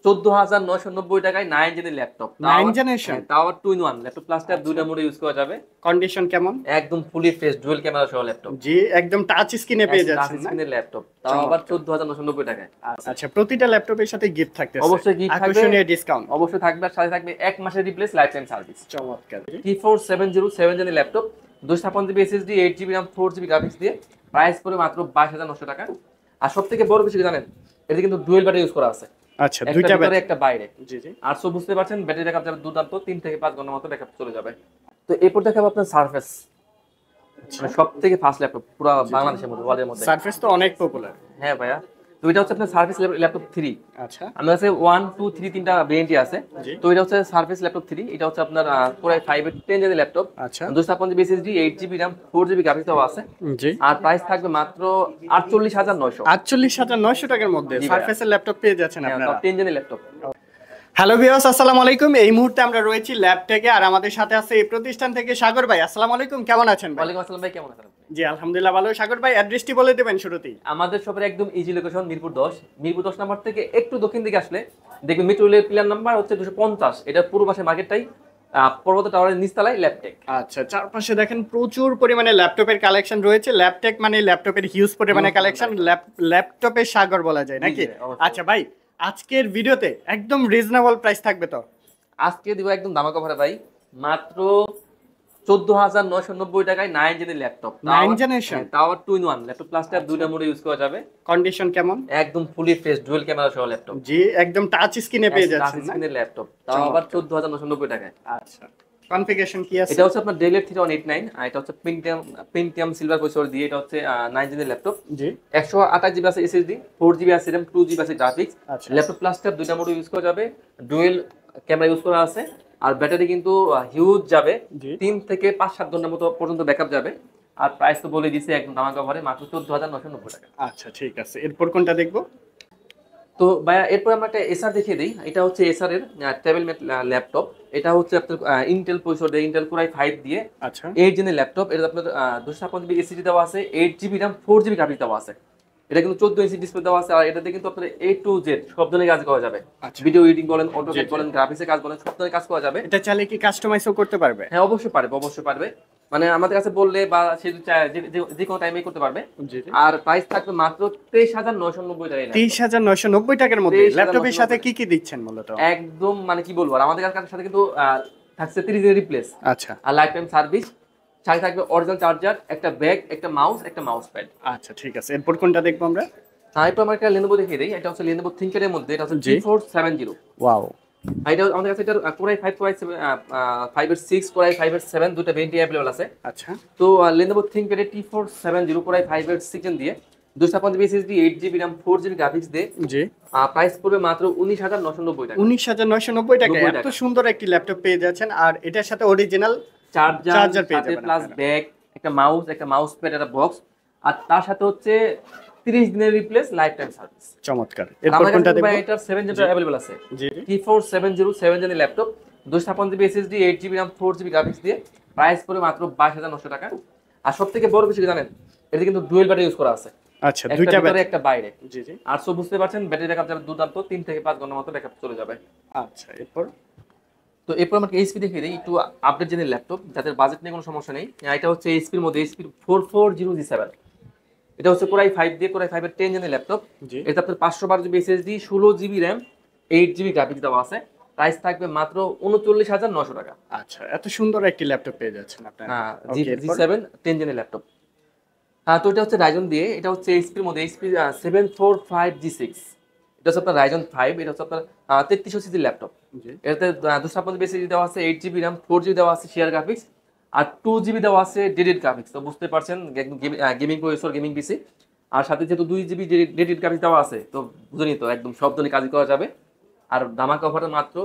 14,990 টাকায় 9 জেনের laptop, 9 generation তাও 2 in 1 laptop plus tab দুইটা মোডে ইউজ করা যাবে। কন্ডিশন কেমন? একদম ফুলি ফ্রেশ ডুয়াল ক্যামেরা সহ ল্যাপটপ। জি, একদম টাচ স্ক্রিনে পেয়ে যাচ্ছেন টাচ না? স্ক্রিনের ল্যাপটপ, তাও আবার 14,990 টাকায়। আচ্ছা, প্রতিটা ল্যাপটপের সাথে গিফট থাকতেছে, অবশ্যই গিফট থাকবে, আকর্ষণীয় ডিসকাউন্ট অবশ্যই থাকবে, আর সাথে থাকবে 1 মাসের রিপ্লেস লাইফ টাইম সার্ভিস। চমৎকার। T4 707 জেনের laptop, 256 GB SSD, 8 GB RAM, 4 GB graphics দিয়ে প্রাইস পড়বে মাত্র 22,900 টাকা। আর সবথেকে বড় বিষয় কি জানেন, এটা কিন্তু ডুয়াল ব্যাটারি ইউজ করা আছে। আচ্ছা, দুইটা ব্যাটারি, একটা বাইরে। জি জি। আর সব বুঝতে পারছেন, ব্যাটারি ব্যাকআপ যাবে দুর্দান্ত, 3 থেকে 5 ঘন্টার মতো ব্যাকআপ চলে যাবে। তো এরপর দেখাবো আপনার সারফেস, মানে সবথেকে ফাস্ট ল্যাপটপ পুরো বাংলাদেশের মধ্যে, ওয়ার্ল্ডের মধ্যে। সারফেস তো অনেক পপুলার। হ্যাঁ ভাইয়া, তো এটা হচ্ছে আপনার সারফেস ল্যাপটপ 3। আচ্ছা, আমাদের কাছে 1 2 3 তিনটা ভেরিয়েন্টই আছে। তো এটা হচ্ছে সারফেস ল্যাপটপ 3, এটা হচ্ছে আপনার পুরো 5 এর 10 জেনের ল্যাপটপ। আচ্ছা, 256 GB SSD, 8 GB RAM, 4 GB graphics দেওয়া আছে। জি। আর প্রাইস থাকবে মাত্র 48,900। 48,900 টাকার মধ্যে সারফেসের ল্যাপটপ পেয়ে যাচ্ছেন আপনারা। টপ 10 জেনের ল্যাপটপ। হ্যালো ভিউয়ার্স, আসসালামু আলাইকুম। এই মুহূর্তে আমরা রয়েছি ল্যাবটেকে, আর আমাদের সাথে আছে এই প্রতিষ্ঠান থেকে সাগর ভাই। আসসালামু আলাইকুম, কেমন আছেন ভাই? ওয়ালাইকুম আসসালাম ভাই, কেমন আছেন? জি আলহামদুলিল্লাহ ভালো। সাগর ভাই, অ্যাড্রেসটি বলে দেবেন শুরুতেই। আমাদের শপের একদম easy location Mirpur 10। Mirpur 10 number থেকে একটু দক্ষিণ দিকে আসলে দেখবেন মেট্রো রেলের পিলার নাম্বার হচ্ছে 250, এটা পূর্ব পাশে মার্কেটটাই, পর্বত টাওয়ারের নিচতলায় ল্যাবটেক। আচ্ছা, চারপাশে দেখেন প্রচুর পরিমাণে ল্যাপটপের কালেকশন রয়েছে। ল্যাবটেক মানে ল্যাপটপের হিউজ পরিমাণে কালেকশন, ল্যাপটপের সাগর বলা যায় নাকি? আচ্ছা ভাই, আজকের ভিডিওতে একদম রিজনেবল প্রাইস থাকবে তো? আজকে দিব একদম ধামাকা অফারে ভাই, মাত্র 14,990 টাকায় 9 জেনের ল্যাপটপ, 9 জেনারেশন, তাও 2 in 1 ল্যাপটপ প্লাস ট্যাব দুইটা মোডে ইউজ করা যাবে। কন্ডিশন কেমন? একদম ফুলি ফ্রেশ ডুয়াল ক্যামেরা সহ ল্যাপটপ। জি, একদম টাচ স্ক্রিনে পেয়ে যাচ্ছেন টাচ না? স্ক্রিনের ল্যাপটপ, তাও আবার 14,990 টাকায়। আচ্ছা, কনফিগারেশন কি আছে? এটা হচ্ছে আপনার ডেল এর 3189, আর এটা হচ্ছে পেন্টিয়াম সিলভার প্রসেসর দিয়ে, এটা হচ্ছে 9 জেনের ল্যাপটপ। জি, 128 জিবি আছে এসএসডি, 4 জিবি আছে RAM, 2 জিবি আছে গ্রাফিক্স। আচ্ছা, ল্যাপটপ প্লাস ট্যাব দুইটা মোড ইউজ করা যাবে, ডুয়েল ক্যামেরা ইউজ করা আছে। আর ব্যাটারি কিন্তু হিউজ যাবে, 3 থেকে 5-7 ঘন্টার মতো পর্যন্ত ব্যাকআপ যাবে। আর প্রাইস তো বলে দিয়েছে একদম ধামাকা অফারে, মাত্র 14,990 টাকা। আচ্ছা ঠিক আছে, এরপর কোনটা দেখবো? তো ভাইয়া এরপর আমরা একটা এসআর দেখিয়ে দিই। এটা হচ্ছে এসআর এর টেবিল ম্যাট ল্যাপটপ। এটা হচ্ছে আপনার ইন্টেল প্রসেসর দিয়ে, ইন্টেল কোর i5 দিয়ে, আচ্ছা, 8 জেনের ল্যাপটপ। এটা আপনার 256 জিবি এসএসডি দেওয়া আছে, 8 জিবি RAM, 4 জিবি গ্রাফিক্স দেওয়া আছে। এটা কিন্তু 14 ইঞ্চি ডিসপ্লে দেওয়া আছে, আর এটাতে কিন্তু আপনার A to Z সব ধরনের কাজ করা যাবে। ভিডিও এডিটিং বলেন, অটোক্যাড বলেন, গ্রাফিক্সের কাজ বলেন, সব ধরনের কাজ করা যাবে। এটা চাইলে কি কাস্টমাইজও করতে পারবে? হ্যাঁ অবশ্যই পারবে, অবশ্যই পারবে। মানে আমাদের কাছে বললে বা সে যে কোনো টাইমে করতে পারবে। আর প্রাইস থাকবে মাত্র 23,990 টাকা। 23,990 টাকার মধ্যে ল্যাপটপের সাথে কি কি দিচ্ছেন মূলত? একদম মানে কি বলবো, আর আমাদের কাছে সাথে কিন্তু থাকছে 30 দিনের রিপ্লেস, আচ্ছা, আর লাইফ টাইম সার্ভিস। সাথে থাকবে অরিজিনাল চার্জার, একটা ব্যাগ, একটা মাউস, একটা মাউস প্যাড। আচ্ছা ঠিক আছে, এরপর কোনটা দেখবো আমরা? এরপর আমরা একটা Lenovo দেখিয়ে দিই। এটা হচ্ছে Lenovo ThinkPad এর মধ্যে, এটা হচ্ছে G470। ওয়াও, এটা আমাদের কাছে এটা Core i5, Core i7, 5 এর 6, Core i5 এর 7 দুটো ভেরিয়েন্ট अवेलेबल আছে। আচ্ছা, তো Lenovo ThinkPad এর T470 Core i5 এর 6 দিয়ে 256 GB SSD, 8 GB RAM, 4 GB graphics দিয়ে, জি, প্রাইস পড়বে মাত্র 19,990 টাকা। 19,990 টাকা এত সুন্দর একটি ল্যাপটপ পেয়ে যাচ্ছেন, আর এটার সাথে অরিজিনাল চার্জার পেয়ে যাবেন, প্লাস ব্যাগ, একটা মাউস, একটা মাউস প্যাড, একটা বক্স, আর তার সাথে হচ্ছে 30 দিনের রিপ্লেস লাইফ টাইম সার্ভিস। চমৎকার। এরপর কোনটা দেখব? এটা 7 জেনারেশন अवेलेबल আছে। জি, T470 7 জেনের laptop, 256 GB SSD, 8 GB RAM, 4 GB graphics দিয়ে প্রাইস পড়বে মাত্র 22,900 টাকা। আর সবথেকে বড় বিষয় কি জানেন, এটা কিন্তু ডুয়াল ব্যাটারি ইউজ করা আছে। আচ্ছা, দুইটা ব্যাটারি, একটা বাইরে। জি জি। আর সব বুঝতে পারছেন, ব্যাটারি ব্যাকআপ যাবে দুর্দান্ত, 3 থেকে 5 ঘন্টার মতো ব্যাকআপ চলে যাবে। আচ্ছা, এরপর তো এরপর আমাকে এইচপি দেখিয়ে দিই, একটু আপডেট জেনের ল্যাপটপ, যাদের বাজেট নিয়ে কোনো সমস্যা নেই। এটা হচ্ছে এইচপির মধ্যে HP 4400G7। এটা হচ্ছে Core i5 দিয়ে, Core i5 এর 10 জেনের ল্যাপটপ। এটা আপনার 512 GB SSD, 16 GB RAM, 8 GB graphics দেওয়া আছে। প্রাইস থাকবে মাত্র 39,900 টাকা। আচ্ছা, এত সুন্দর একটি ল্যাপটপ পেয়ে যাচ্ছেন আপনারা। হ্যাঁ, G7 10 জেনের ল্যাপটপ। হ্যাঁ, তো এটা হচ্ছে Ryzen দিয়ে, এটা হচ্ছে এইচপির মধ্যে HP 745G6। এটা হচ্ছে আপনার Ryzen 5, এটা হচ্ছে আপনার 3300 সিসির ল্যাপটপ। এটাতে 256 জিবি এসএসডি দেওয়া আছে, 8 জিবি RAM, 4 জিবি দেওয়া আছে শেয়ার গ্রাফিক্স, আর 2 জিবি দেওয়া আছে ডেডিকেটেড গ্রাফিক্স। তো বুঝতে পারছেন একদম গেমিং প্রসেসর, গেমিং পিসি। আর সাথে যেহেতু 2 জিবি ডেডিকেটেড গ্রাফিক্স দেওয়া আছে, তো বুঝুনই তো একদম সব ধরনের কাজ করা যাবে। আর ধামাকা অফারে মাত্র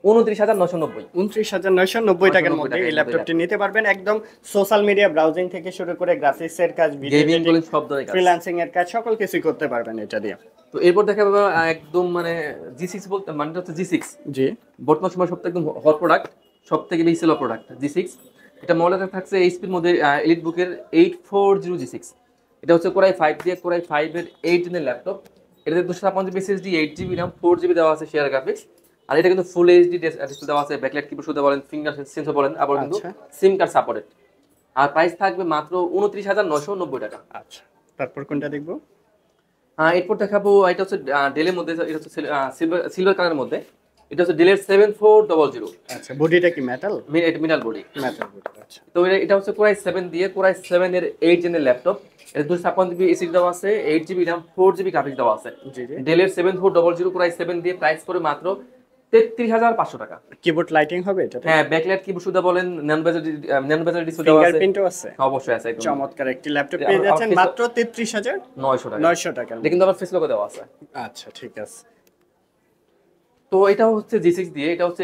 29,990। 29,990 টাকার মধ্যে এই ল্যাপটপটি নিতে পারবেন। একদম সোশ্যাল মিডিয়া ব্রাউজিং থেকে শুরু করে গ্রাফিক্সের কাজ, গেমিং বলেন, সব ধরনের কাজ, ফ্রিল্যান্সিং এর কাজ, সকল কিছুই করতে পারবেন এটা দিয়ে। তো এরপর দেখা যাবে একদম মানে G6 বলতে মানে হচ্ছে G6, জি, বর্তমান সময় সবথেকে একদম হট প্রোডাক্ট, সবথেকে বেশি সেল প্রোডাক্ট G6। এটা মডেলটা থাকছে এইচপির মধ্যে এলিট বুকের 840G6। এটা হচ্ছে Core i5 দিয়ে, Core i5 এর 8 জেনের ল্যাপটপ। এটাতে 256 এসএসডি 8GB RAM 4GB দেওয়া আছে শেয়ার গ্রাফিক্স। আর এটা কিন্তু ফুল এইচডি ডিসপ্লে দেওয়া আছে, ব্যাকলাইট কিবোর্ড শুধু বলেন, ফিঙ্গার সেন্সর বলেন, আবার কিন্তু সিম কার্ড সাপোর্টেড। আর প্রাইস থাকবে মাত্র 29,990 টাকা। আচ্ছা, তারপর কোনটা দেখবো? এরপর দেখাবো, এটা হচ্ছে ডেলের মধ্যে, এটা হচ্ছে সিলভার কালারের মধ্যে, এটা হচ্ছে ডেলের 7400। আচ্ছা, বডিটা কি মেটাল? এটা মিটাল বডি। Metal body. আচ্ছা, তো এটা হচ্ছে কোরাই 7 দিয়ে, কোরাই 7 এর 8 জেনের ল্যাপটপ। এটা 256GB এসএসডি দেওয়া আছে, 8GB RAM 4GB গ্রাফিক্স দেওয়া আছে। জি জি। ডেলের 7400 কোরাই 7 দিয়ে, প্রাইস করে মাত্র 33,500 টাকা। কিবোর্ড লাইটিং হবে এটা? হ্যাঁ, ব্যাকলাইট কিবোর্ড শুধু বলেন, নন বেজার ডিসপ্লে দেওয়া আছে, ফিঙ্গারপ্রিন্টও আছে, অবশ্যই আছে। চমৎকার একটি ল্যাপটপ পেয়ে যাচ্ছেন মাত্র 33,900 টাকা। 900 টাকা, কিন্তু আবার ফেস লোগো দেওয়া আছে। আচ্ছা, ঠিক আছে। তো এটা হচ্ছে G6 দিয়ে, এটা হচ্ছে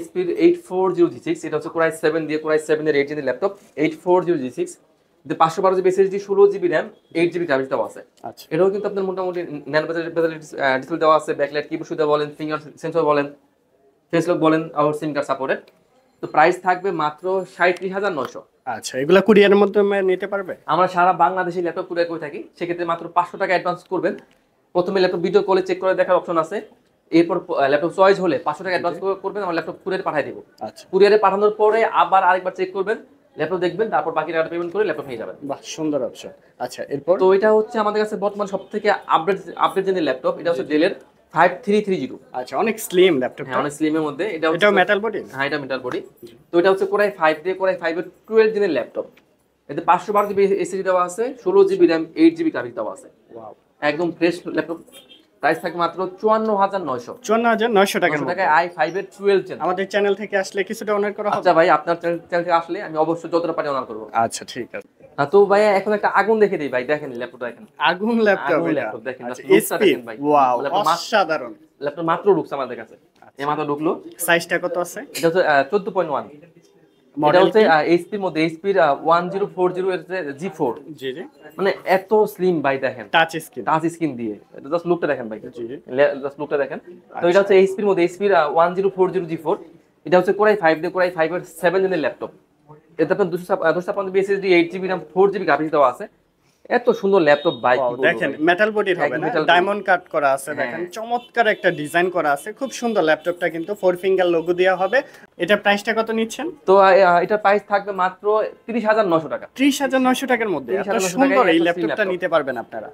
HP 840 G6, এটা হচ্ছে কোরাই 7 দিয়ে, কোরাই 7 এর 8 জেনের ল্যাপটপ 840 G6, এতে 512GB SSD, 16GB RAM, 8GB graphics দেওয়া আছে। আচ্ছা, এটাও কিন্তু আপনার মোটামুটি ন্যানো বেজার ডিসপ্লে দেওয়া আছে, ব্যাকলাইট কিবোর্ড শুধু বলেন, ফিঙ্গার সেন্সর বলেন, ফেস লক বলেন, আর সিম কার্ড সাপোর্টেড। তো প্রাইস থাকবে মাত্র 37,900। আচ্ছা, এগুলা কুরিয়ারের মাধ্যমে নিতে পারবে? আমরা সারা বাংলাদেশে ল্যাপটপ কুরিয়ার করে থাকি, সেক্ষেত্রে মাত্র 500 টাকা অ্যাডভান্স করবেন। প্রথমে ল্যাপটপ ভিডিও কলে চেক করে দেখার অপশন আছে, এরপর ল্যাপটপ চয়েস হলে 500 টাকা অ্যাডভান্স করবেন, আমরা ল্যাপটপ কুরিয়ারে পাঠিয়ে দেবো। আচ্ছা, কুরিয়ারে পাঠানোর পরে আবার আরেকবার চেক করবেন, ল্যাপটপ দেখবেন, তারপর বাকি টাকা পেমেন্ট করে ল্যাপটপ নিয়ে যাবেন। বাহ, সুন্দর অপশন। আচ্ছা, এরপর? তো এটা হচ্ছে আমাদের কাছে বর্তমান সবথেকে আপডেট জেনের ল্যাপটপ, এটা হচ্ছে ডেলের 5330। আচ্ছা, অনেক স্লিম ল্যাপটপ। হ্যাঁ, অনেক স্লিমের মধ্যে। এটাও মেটাল বডি? হ্যাঁ, এটা মেটাল বডি। তো এটা হচ্ছে কোরাই 5 দিয়ে, কোরাই 5 এর 12 জেনের ল্যাপটপ। এতে 512GB এসএসডি দেওয়া আছে, 16GB RAM, 8GB গ্রাফিক্স দেওয়া আছে। ওয়াও, একদম ফ্রেশ ল্যাপটপ। প্রাইস থাকে মাত্র 54,900 টাকার মধ্যে। i5 এর 12 জেন। আমাদের চ্যানেল থেকে আসলে কিছুটা অনার করা হবে? আচ্ছা ভাই, আপনার চ্যানেল থেকে আসলে আমি অবশ্যই যতটা পারি অনার করব। আচ্ছা, ঠিক আছে। তো ভাই এখন একটা আগুন দেখে দিই ভাই, দেখেন ল্যাপটপটা দেখেন। আগুন ল্যাপটপ এটা? ল্যাপটপ দেখেন, আচ্ছা, লুকসটা SP, দেখেন ভাই। ওয়াও, অসাধারণ। ল্যাপটপ মাত্র ঢুকছে আমাদের কাছে, এই মাত্র ঢুকলো। সাইজটা কত আছে? এটা হচ্ছে 14.1। এটা মডেল হচ্ছে এইচপি এর মধ্যে, এইচপি 1040 এর G4। জি জি। মানে এত স্লিম ভাই, দেখেন টাচ স্ক্রিন? টাচ স্ক্রিন দিয়ে, এটা জাস্ট লুকটা দেখেন ভাই। জি জি, জাস্ট লুকটা দেখেন। তো এটা হচ্ছে এইচপি এর মধ্যে, এইচপি 1040 G4। এটা হচ্ছে কোরাই 5 দিয়ে, কোরাই 5 এর 7 জেনের ল্যাপটপ। এতে আপনার 256 SSD, 8GB RAM, 4GB graphics দেওয়া আছে। এত সুন্দর ল্যাপটপ ভাই, কি বলবো। দেখেন মেটাল বডির হবে না, ডায়মন্ড কাট করা আছে, দেখেন চমৎকার একটা ডিজাইন করা আছে, খুব সুন্দর। ল্যাপটপটা কিন্তু 4 ফিঙ্গার লোগো দেওয়া হবে। এটা প্রাইসটা কত নিচ্ছেন? তো এটার প্রাইস থাকবে মাত্র 30,900 টাকা। 30,900 টাকার মধ্যে এত সুন্দর এই ল্যাপটপটা নিতে পারবেন আপনারা।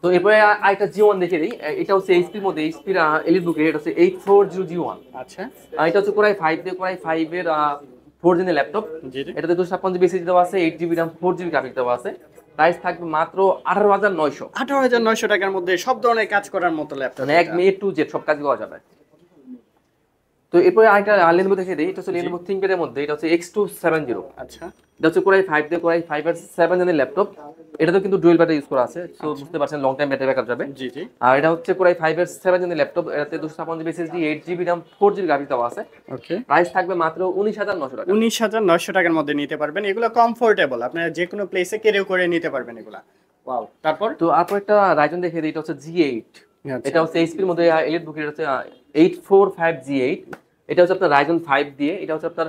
তো এরপরে আরেকটা G1 দেখে দিই, এটা হচ্ছে এইচপি এর মধ্যে, এইচপি এলিটবুক, এটা হচ্ছে 840 G1। আচ্ছা, এটা হচ্ছে কোরাই 5 দিয়ে, কোরাই 5 এর 4 জেনের ল্যাপটপ। জি জি। এটাতে 256GB এসএসডি দেওয়া আছে, 8GB RAM, 4GB গ্রাফিক্স দেওয়া আছে। প্রাইস থাকবে মাত্র 18,900। 18,900 টাকার মধ্যে সব ধরনের কাজ করার মতো ল্যাপটপ, মানে এক A to Z সব কাজ করা যাবে। তো এরপরে আরেকটা লেনোভো দেখে দিই, এটা হচ্ছে লেনোভো থিংকপ্যাড এর মধ্যে, এটা হচ্ছে X270। আচ্ছা, এটা হচ্ছে কোরাই 5 দিয়ে, কোরাই 5 এর 7 জেনের ল্যাপটপ। এটাতে কিন্তু ডুয়াল ব্যাটারি ইউজ করা আছে, সো বুঝতে পারছেন লং টাইম ব্যাটারি ব্যাকআপ যাবে। জি জি। আর এটা হচ্ছে কোরাই 5 এর 7 জেনের ল্যাপটপ, এটাতে 256GB SSD, 8GB RAM, 4GB graphics দেওয়া আছে। ওকে, প্রাইস থাকবে মাত্র 19,900 টাকা। 19,900 টাকার মধ্যে নিতে পারবেন। এগুলো কমফোর্টেবল, আপনারা যে কোনো প্লেসে ক্যারি করে নিতে পারবেন এগুলা। ওয়াও, তারপর? তো আপর একটা রাইজন দেখে দিই, এটা হচ্ছে G8। এটা হচ্ছে এইচপি এর মধ্যে এলিটবুক, এটা হচ্ছে 845 G8। এটা হচ্ছে আপনার রাইজন 5 দিয়ে, এটা হচ্ছে আপনার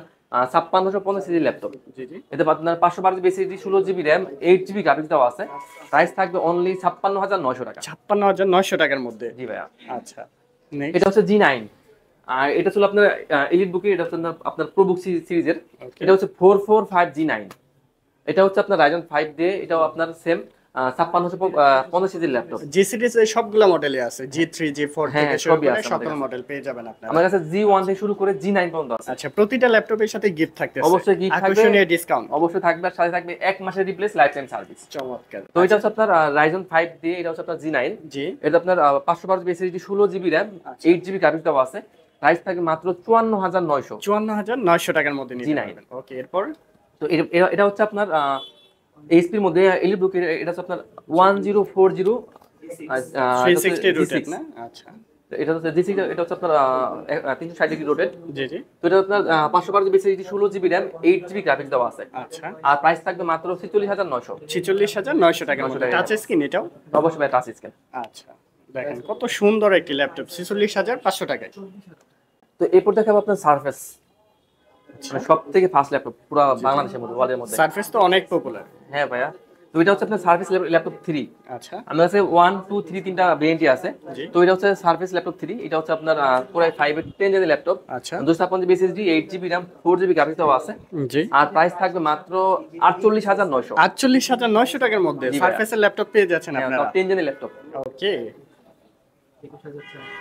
5650 সিরিজ ল্যাপটপ। জি জি। এতে আপনার 512GB SSD, 16GB RAM, 8GB graphics দেওয়া আছে। প্রাইস থাকবে অনলি 56,900 টাকা। 56,900 টাকার মধ্যে? জি ভাইয়া। আচ্ছা, এটা হচ্ছে G9। আর এটা ছিল আপনার এলিটবুকে, এটা হচ্ছে আপনার প্রোবুক সিরিজের। এটা হচ্ছে 445 G9। এটা হচ্ছে আপনার রাইজন 5 দিয়ে, এটাও আপনার সেম 5650 সিরিজের ল্যাপটপ। জি সিরিজ এর সবগুলো মডেলই আছে, G3 G4 থেকে শুরু করে সকল মডেল পেয়ে যাবেন আপনারা। আমার কাছে G1 থেকে শুরু করে G9 পর্যন্ত আছে। আচ্ছা, প্রতিটা ল্যাপটপের সাথে গিফট থাকতেছে? অবশ্যই গিফট থাকবে, আকর্ষণীয় ডিসকাউন্ট অবশ্যই থাকবে, আর সাথে থাকবে 1 মাসের রিপ্লেস লাইফ টাইম সার্ভিস। চমৎকার। তো এটা হচ্ছে আপনার রাইজন 5 দিয়ে, এটা হচ্ছে আপনার G9। জি, এটা আপনার 512GB SSD, 16GB RAM, 8GB graphics দেওয়া আছে। প্রাইস থাকে মাত্র 54,900। 54,900 টাকার মধ্যে নিতে পারবেন। ওকে, এরপর? তো এটা হচ্ছে আপনার এইচপি এর মধ্যে এলিটবুক, এটা হচ্ছে আপনার 1040 360 রোটেট না? আচ্ছা, এটা হচ্ছে G6, এটা হচ্ছে আপনার 360 ডিগ্রি রোটেট। জি জি। তো এটা আপনার 512GB SSD, 16GB RAM, 8GB graphics দেওয়া আছে। আচ্ছা, আর প্রাইস থাকবে মাত্র 46,900। 46,900 টাকার মধ্যে। টাচ স্ক্রিন এটাও? অবশ্যই ভাই, টাচ স্ক্রিন। আচ্ছা, দেখেন কত সুন্দর একটি ল্যাপটপ 46,500 টাকায়। তো এরপর দেখাবো আপনার সারফেস, মানে সবথেকে ফাস্ট ল্যাপটপ পুরো বাংলাদেশের মধ্যে, ওয়ার্ল্ডের মধ্যে। সারফেস তো অনেক পপুলার। হ্যাঁ ভাইয়া, তো এটা হচ্ছে আপনার সার্ভিস ল্যাপটপ 3। আচ্ছা আমাদের কাছে 1 2 3 তিনটা ভেরিয়েন্টই আছে। জি। তো এটা হচ্ছে সার্ভিস ল্যাপটপ 3, এটা হচ্ছে আপনার Core i5 এর 10 জেনের ল্যাপটপ, আচ্ছা 256 SSD, 8GB RAM, 4GB graphics দেওয়া আছে। জি। আর প্রাইস থাকবে মাত্র 48900। 48,900 টাকার মধ্যে জি ভাইয়া। সারফেসের ল্যাপটপ পেয়ে যাচ্ছেন হ্যাঁ, আপনারা। 10 জেনের ল্যাপটপ। ওকে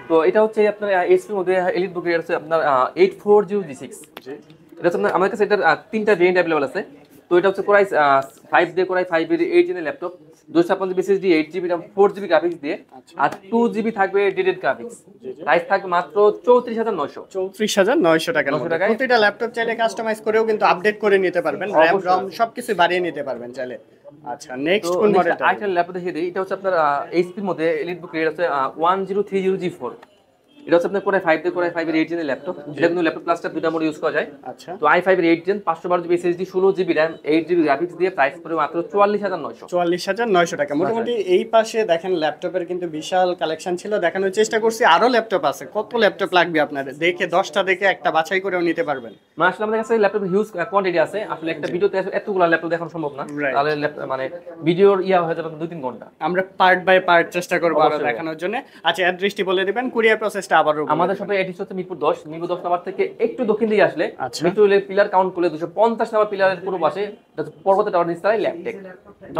তো এটা হচ্ছে আপনার এইচপি মধ্যে এলিট বুক হচ্ছে আপনার 840G6। জি এটা হচ্ছে আমাদের কাছে এটার তিনটা ভেরিয়েন্ট অ্যাভেলেবল আছে। তো এটা হচ্ছে Core i5 দিয়ে Core i5 এর 8 জেনের laptop, 256 SSD, 8GB RAM, 4GB graphics দিয়ে, আর 2GB থাকবে ডেডিকেটেড গ্রাফিক্স। প্রাইস থাকবে মাত্র 34900। 34,900 টাকার 900 মধ্যে টাকায়। প্রতিটা ল্যাপটপ চাইলে কাস্টমাইজ করেও কিন্তু আপডেট করে নিতে পারবেন, র‍্যাম অবশ্যই। রম সবকিছু বাড়িয়ে নিতে পারবেন চাইলে। আচ্ছা নেক্সট তো কোন মডেলটা? আরেকটা ল্যাপটপ দেখিয়ে দিই। এটা হচ্ছে আপনার এইচপির মধ্যে এলিট বুক রেট আছে 1030G4। এটা হচ্ছে আপনার Core i5 দিয়ে Core i5 এর 8 জেনের ল্যাপটপ। এটা কিন্তু ল্যাপটপ প্লাসটা দুইটা মোড ইউজ করা যায়। আচ্ছা তো i5 এর 8 gen, 512GB SSD, 16GB RAM, 8GB graphics দিয়ে প্রাইস পড়বে মাত্র 44900। 44,900 টাকা। মোটামুটি এই পাশে দেখেন ল্যাপটপের কিন্তু বিশাল কালেকশন ছিল, দেখানোর চেষ্টা করছি। আরো ল্যাপটপ আছে, কত ল্যাপটপ লাগবে আপনাদের? দেখে 10টা দেখে একটা বাছাই করেও নিতে পারবেন। মানে আসলে আমাদের কাছে ল্যাপটপ হিউজ কোয়ান্টিটি আছে। আসলে একটা ভিডিওতে এতগুলো ল্যাপটপ দেখানো সম্ভব না। Right. তাহলে মানে ভিডিওর হয়ে যাবে 2-3 ঘন্টা। আমরা পার্ট বাই পার্ট চেষ্টা করবো আরো অবশ্যই। দেখানোর জন্য। আচ্ছা অ্যাড্রেসটি বলে দিবেন, কুরিয়ার প্রসেসটা আবারও বলে আমাদের দিবেন। শপে এডিস হচ্ছে মিরপুর 10 নাম্বার থেকে একটু দক্ষিণ দিকে আসলে আচ্ছা। মিরপুর রেলের পিলার কাউন্ট করলে 250 নাম্বার পিলারের পুরো পাশে এটা হচ্ছে পর্বত টাওয়ার নিচতলায় ল্যাপটেক।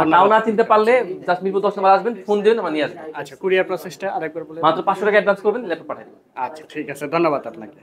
আর নাও না চিনতে পারলে জাস্ট মিরপুর 10 নাম্বার আসবেন, ফোন দিবেন, আমরা নিয়ে আসবেন। আচ্ছা কুরিয়ার প্রসেসটা আরেকবার বলে দিবেন। মাত্র 500 টাকা অ্যাডভান্স করবেন, ল্যাপটপ পাঠিয়ে দেবেন। আচ্ছা ঠিক আছে, ধন্যবাদ আপনাকে।